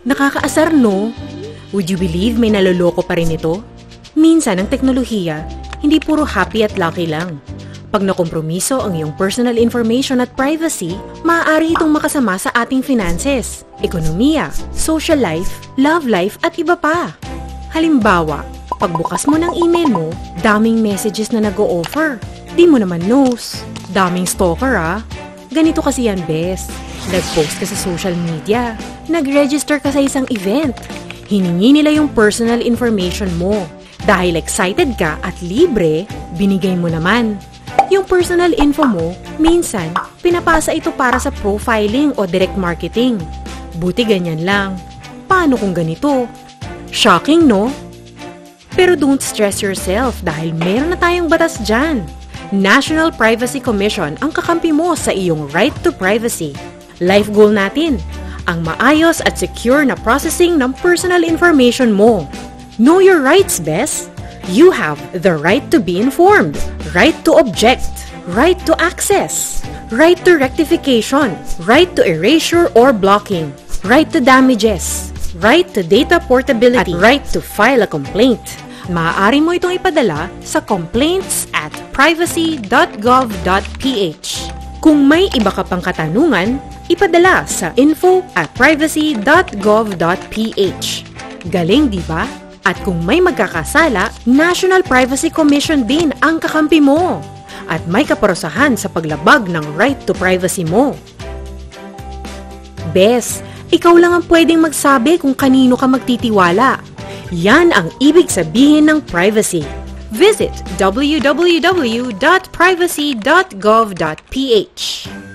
Nakakaasar, no? Would you believe may naloloko pa rin ito? Minsan ang teknolohiya, hindi puro happy at lucky lang. Pag nakompromiso ang iyong personal information at privacy, maaari itong makasama sa ating finances, ekonomiya, social life, love life at iba pa. Halimbawa, pagbukas mo ng email mo, daming messages na nag-o-offer. Di mo naman knows. Daming stalker Ganito kasi yan, bes. Nag-post ka sa social media. Nag-register ka sa isang event. Hiningi nila yung personal information mo. Dahil excited ka at libre, binigay mo naman. Yung personal info mo, minsan, pinapasa ito para sa profiling o direct marketing. Buti ganyan lang. Paano kung ganito? Shocking, no? Pero don't stress yourself dahil meron na tayong batas dyan. National Privacy Commission ang kakampi mo sa iyong right to privacy. Life goal natin, ang maayos at secure na processing ng personal information mo. Know your rights, bes. You have the right to be informed, right to object, right to access, right to rectification, right to erasure or blocking, right to damages, right to data portability, at right to file a complaint. Maaari mo itong ipadala sa complaints@privacy.gov.ph. Kung may iba ka pang katanungan, ipadala sa info@privacy.gov.ph. Galing, di ba? At kung may magkakasala, National Privacy Commission din ang kakampi mo. At may kaparusahan sa paglabag ng right to privacy mo. Bes, ikaw lang ang pwedeng magsabi kung kanino ka magtitiwala. Yan ang ibig sabihin ng privacy. Visit www.privacy.gov.ph.